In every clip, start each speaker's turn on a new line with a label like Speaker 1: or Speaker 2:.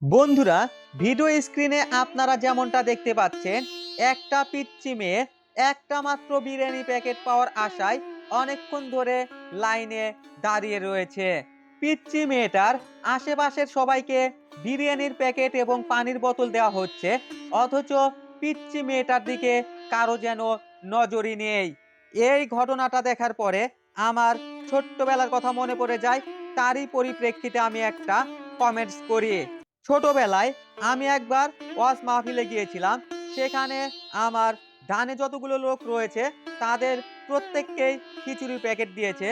Speaker 1: বন্ধুরা, ভিডিও স্ক্রিনে আপনারা যেমনটা দেখতে পাচ্ছেন, একটা পিচ্চি মেয়ে একটা মাত্র বিরিয়ানি প্যাকেট পাওয়ার আশায় অনেকক্ষণ ধরে লাইনে দাঁড়িয়ে রয়েছে। পিচ্চি মেয়েটার আশেপাশের সবাইকে বিরিয়ানির প্যাকেট এবং পানির বোতল দেওয়া হচ্ছে, অথচ পিচ্চি মেয়েটার দিকে কারো যেন নজরই নেই। এই ঘটনাটা দেখার পরে আমার ছোট্টবেলার কথা মনে পড়ে যায়। তারই পরিপ্রেক্ষিতে আমি একটা কমেন্টস করি। ছোটবেলায় আমি একবার ওয়াজ মাহফিলে গিয়েছিলাম। সেখানে আমার ডানে যতগুলো লোক রয়েছে তাদের প্রত্যেককেই খিচুড়ির প্যাকেট দিয়েছে।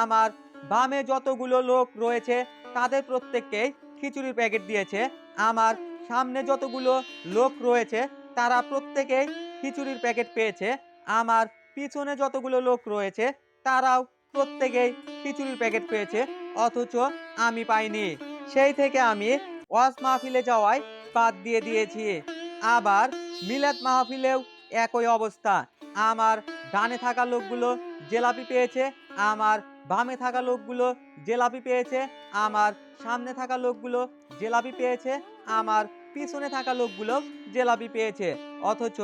Speaker 1: আমার বামে যতগুলো লোক রয়েছে তাদের প্রত্যেককেই খিচুড়ির প্যাকেট দিয়েছে। আমার সামনে যতগুলো লোক রয়েছে তারা প্রত্যেকেই খিচুড়ির প্যাকেট পেয়েছে। আমার পিছনে যতগুলো লোক রয়েছে তারাও প্রত্যেকেই খিচুড়ির প্যাকেট পেয়েছে, অথচ আমি পাইনি। সেই থেকে আমি ওয়াজ মাহফিলে যাওয়াই বাদ দিয়ে দিয়েছি। আবার মিলাদ মাহফিলেও একই অবস্থা। আমার ডানে থাকা লোকগুলো জিলাপি পেয়েছে, আমার বামে থাকা লোকগুলো জিলাপি পেয়েছে, আমার সামনে থাকা লোকগুলো জিলাপি পেয়েছে, আমার পিছনে থাকা লোকগুলো জিলাপি পেয়েছে, অথচ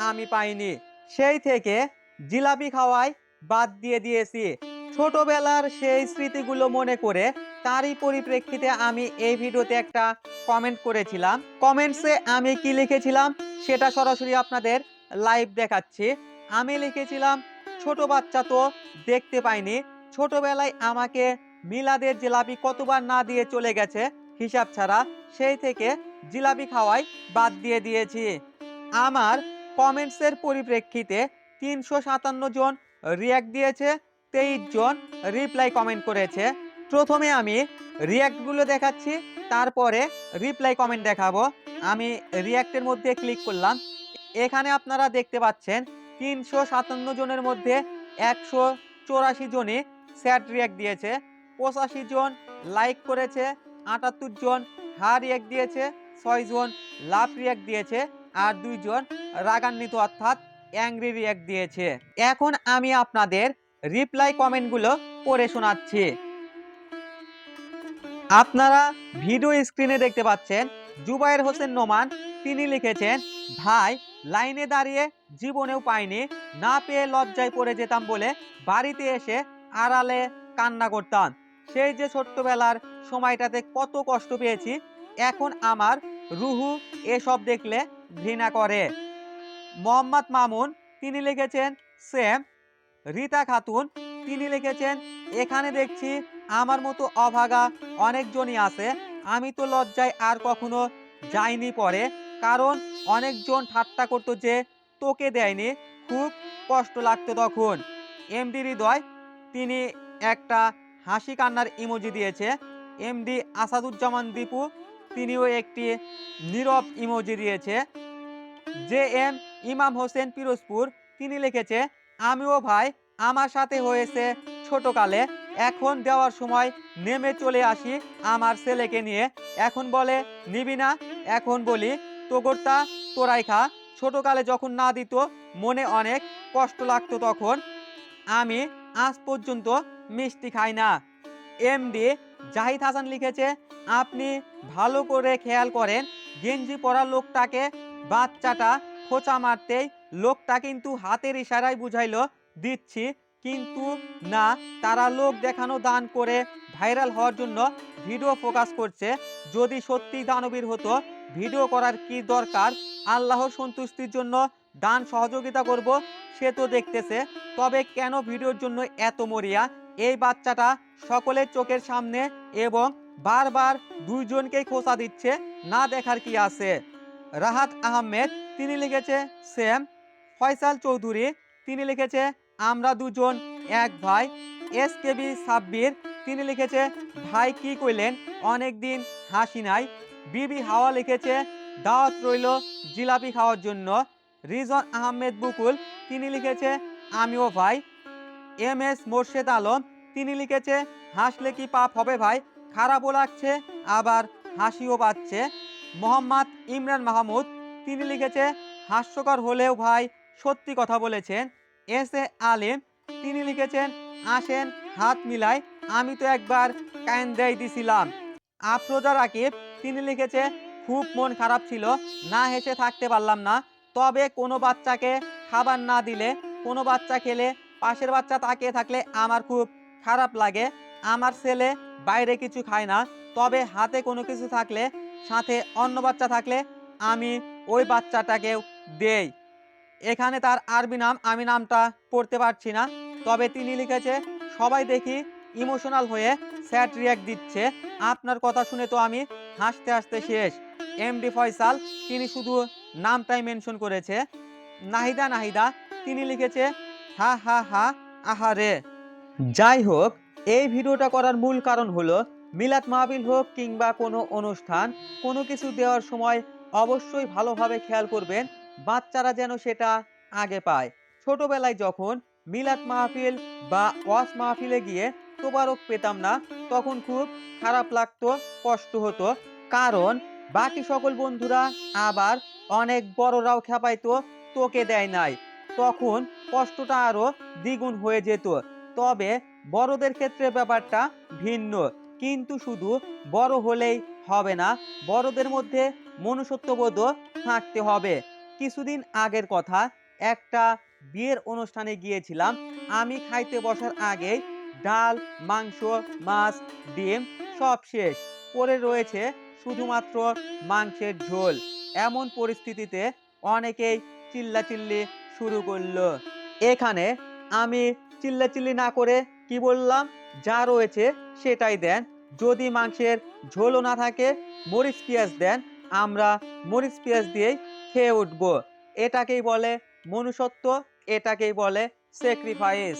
Speaker 1: আমি পাইনি। সেই থেকে জিলাপি খাওয়াই বাদ দিয়ে দিয়েছি। ছোটবেলার সেই স্মৃতিগুলো মনে করে তারই পরিপ্রেক্ষিতে আমি এই ভিডিওতে একটা কমেন্ট করেছিলাম। কমেন্টসে আমি কি লিখেছিলাম সেটা সরাসরি আপনাদের লাইভ দেখাচ্ছি। আমি লিখেছিলাম, ছোট বাচ্চা তো দেখতে পাইনি, ছোটবেলায় আমাকে মিলাদের জিলাপি কতবার না দিয়ে চলে গেছে হিসাব ছাড়া, সেই থেকে জিলাপি খাওয়াই বাদ দিয়ে দিয়েছি। আমার কমেন্টসের পরিপ্রেক্ষিতে ৩৫৭ জন রিয়্যাক্ট দিয়েছে, ২৩ জন রিপ্লাই কমেন্ট করেছে। প্রথমে আমি রিয়্যাক্টগুলো দেখাচ্ছি, তারপরে রিপ্লাই কমেন্ট দেখাবো। আমি রিয়্যাক্টের মধ্যে ক্লিক করলাম। এখানে আপনারা দেখতে পাচ্ছেন ৩৫৭ জনের মধ্যে ১৮৪ জনই স্যাড রিয়্যাক্ট দিয়েছে, ৮৫ জন লাইক করেছে, ৭৮ জন হা রিয়্যাক্ট দিয়েছে, ৬ জন লাভ রিয়্যাক্ট দিয়েছে, আর ২ জন রাগান্বিত অর্থাৎ অ্যাংরি রিয়্যাক্ট দিয়েছে। এখন আমি আপনাদের রিপ্লাই কমেন্টগুলো পড়ে শোনাচ্ছি। আপনারা ভিডিও স্ক্রিনে দেখতে পাচ্ছেন জুবায়ের হোসেন নোমান, তিনি লিখেছেন, ভাই লাইনে দাঁড়িয়ে জীবনেও পাইনি, না পেয়ে লজ্জায় পড়ে যেতাম বলে বাড়িতে এসে আড়ালে কান্না করতাম। সেই যে ছোট্টবেলার সময়টাতে কত কষ্ট পেয়েছি, এখন আমার রুহু এসব দেখলে ঘৃণা করে। মোহাম্মদ মামুন, তিনি লিখেছেন সেম। রীতা খাতুন, তিনি লিখেছেন, এখানে দেখছি আমার মতো অভাগা অনেকজনই আছে, আমি তো লজ্জায় আর কখনো যাইনি পরে, কারণ অনেকজন ঠাট্টা করতো যে তোকে দেয়নি, খুব কষ্ট লাগতো তখন। এমডি হৃদয়, তিনি একটা হাসি কান্নার ইমোজি দিয়েছে। এমডি আসাদুজ্জামান দীপু, তিনিও একটি নীরব ইমোজি দিয়েছে। জে এম ইমাম হোসেন পিরোজপুর, তিনি লিখেছে, আমিও ভাই, আমার সাথে হয়েছে ছোটকালে, এখন দেওয়ার সময় নেমে চলে আসি আমার ছেলেকে নিয়ে, এখন বলে নিবি না, এখন বলি তোগরটা তোরাই খা, ছোটকালে যখন না দিত মনে অনেক কষ্ট লাগতো তখন, আমি আজ পর্যন্ত মিষ্টি খাই না। এমডি জাহিদ হাসান লিখেছে, আপনি ভালো করে খেয়াল করেন, গেঞ্জি পরা লোকটাকে বাচ্চাটা খোঁচা মারতেই লোকটা কিন্তু হাতের ইশারায় বুঝাইলো দিচ্ছি, কিন্তু না, তারা লোক দেখানো দান করে ভাইরাল হওয়ার জন্য ভিডিও ফোকাস করছে। যদি সত্যি দানবীর হতো, ভিডিও করার কি দরকার, আল্লাহর সন্তুষ্টির জন্য দান সহযোগিতা করব, সে তো দেখতেছে, তবে কেন ভিডিওর জন্য এত মরিয়া? এই বাচ্চাটা সকলের চোখের সামনে এবং বারবার দুইজনকেই খোঁচা দিচ্ছে, না দেখার কি আছে? রাহাত আহমেদ, তিনি লিখেছে সেম। ফয়সাল চৌধুরী, তিনি লিখেছে, আমরা দুজন এক ভাই। এস কেবি সাব্বির, তিনি লিখেছে, ভাই কি কইলেন, অনেকদিন হাসি নাই। বিবি হাওয়া লিখেছে, দাওয়াত রইল জিলাপি খাওয়ার জন্য। রিজন আহমেদ বুকুল, তিনি লিখেছে, আমিও ভাই। এম এস মোর্শেদ আলম, তিনি লিখেছে, হাসলে কি পাপ হবে ভাই, খারাপও লাগছে আবার হাসিও পাচ্ছে। মোহাম্মদ ইমরান মাহমুদ, তিনি লিখেছে, হাস্যকর হলেও ভাই সত্যি কথা বলেছেন। এস এ আলিম, তিনি লিখেছেন, আসেন হাত মিলাই, আমি তো একবার কায়েন দেয় দিছিলাম। আফরোজা রাকিব, তিনি লিখেছে, খুব মন খারাপ ছিল, না হেসে থাকতে পারলাম না। তবে কোনো বাচ্চাকে খাবার না দিলে, কোনো বাচ্চা খেলে পাশের বাচ্চা তাকিয়ে থাকলে আমার খুব খারাপ লাগে। আমার ছেলে বাইরে কিছু খায় না, তবে হাতে কোনো কিছু থাকলে, সাথে অন্য বাচ্চা থাকলে আমি ওই বাচ্চাটাকেও দেই। এখানে তার আরবি নাম, আমি নামটা পড়তে পারছি না। তবে তিনি লিখেছে, সবাই দেখি ইমোশনাল হয়ে স্যাড রিয়াক্ট দিচ্ছে। আপনার কথা শুনে তো আমি হাসতে হাসতে শেষ। এমডি ফয়সাল, তিনি শুধু নামটাই মেনশন করেছে। নাহিদা নাহিদা, তিনি লিখেছে, হা হা হা, আহারে। যাই হোক, এই ভিডিওটা করার মূল কারণ হলো, মিলাদ মাহফিল হোক কিংবা কোনো অনুষ্ঠান, কোনো কিছু দেওয়ার সময় অবশ্যই ভালোভাবে খেয়াল করবেন বাচ্চারা যেন সেটা আগে পায়। ছোটবেলায় যখন মিলাদ মাহফিল বা ওয়াজ মাহফিলে গিয়ে তোবারক পেতাম না, তখন খুব খারাপ লাগতো, কষ্ট হতো। কারণ বাকি সকল বন্ধুরা আবার অনেক বড়রাও খেপাইতো, তোকে দেয় নাই, তখন কষ্টটা আরো দ্বিগুণ হয়ে যেত। তবে বড়দের ক্ষেত্রে ব্যাপারটা ভিন্ন। কিন্তু শুধু বড় হলেই হবে না, বড়দের মধ্যে মনুষ্যত্ববোধও থাকতে হবে। কিছুদিন আগের কথা, একটা বিয়ের অনুষ্ঠানে গিয়েছিলাম। আমি খাইতে বসার আগেই ডাল, মাংস, মাছ, ডিম সব শেষ, পড়ে রয়েছে শুধুমাত্র মাংসের ঝোল। এমন পরিস্থিতিতে অনেকেই চিল্লাচিল্লি শুরু করলো। এখানে আমি চিল্লাচিল্লি না করে কি বললাম, যা রয়েছে সেটাই দেন। যদি মাংসের ঝোলও না থাকে, মরিচ পেঁয়াজ দেন, আমরা মরিচ পেঁয়াজ দিয়েই খেয়ে উঠব। এটাকেই বলে মনুষ্যত্ব, এটাকেই বলে স্যাক্রিফাইস।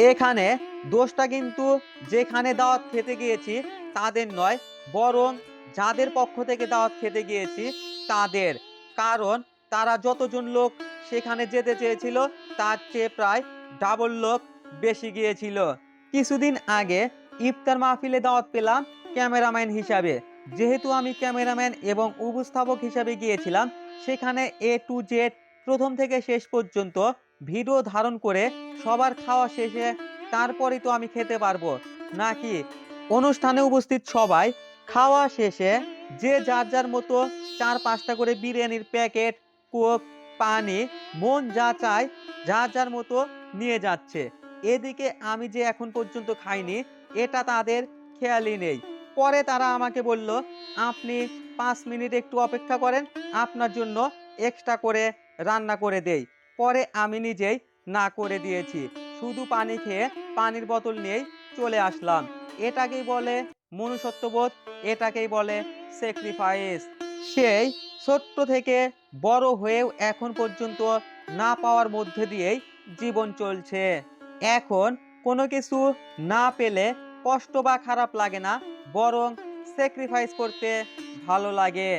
Speaker 1: এখানে দোষটা কিন্তু যেখানে দাওয়াত খেতে গিয়েছি তাদের নয়, বরং যাদের পক্ষ থেকে দাওয়াত খেতে গিয়েছি তাদের। কারণ তারা যতজন লোক সেখানে যেতে চেয়েছিল, তার চেয়ে প্রায় ডাবল লোক বেশি গিয়েছিল। কিছুদিন আগে ইফতার মাহফিলে দাওয়াত পেলাম ক্যামেরাম্যান হিসাবে। যেহেতু আমি ক্যামেরাম্যান এবং উপস্থাপক হিসাবে গিয়েছিলাম, সেখানে এ টু জেড প্রথম থেকে শেষ পর্যন্ত ভিডিও ধারণ করে সবার খাওয়া শেষে তারপরেই তো আমি খেতে পারবো নাকি? অনুষ্ঠানে উপস্থিত সবাই খাওয়া শেষে যে যার যার মতো 4-5টা করে বিরিয়ানির প্যাকেট, কোক, পানি, মন যা চায় যার যার মতো নিয়ে যাচ্ছে। এদিকে আমি যে এখন পর্যন্ত খাইনি, এটা তাদের খেয়ালই নেই। পরে তারা আমাকে বলল, আপনি 5 মিনিট একটু অপেক্ষা করেন, আপনার জন্য এক্সট্রা করে রান্না করে দেই। পরে আমি নিজেই না করে দিয়েছি, শুধু পানি খেয়ে পানির বোতল নিয়েই চলে আসলাম। এটাকেই বলে মনুষ্যত্ববোধ, এটাকেই বলে স্যাক্রিফাইস। সেই ছোট্ট থেকে বড় হয়েও এখন পর্যন্ত না পাওয়ার মধ্যে দিয়েই জীবন চলছে। এখন কোনো কিছু না পেলে কষ্ট বা খারাপ লাগে না, বরং স্যাক্রিফাইস করতে ভালো লাগে।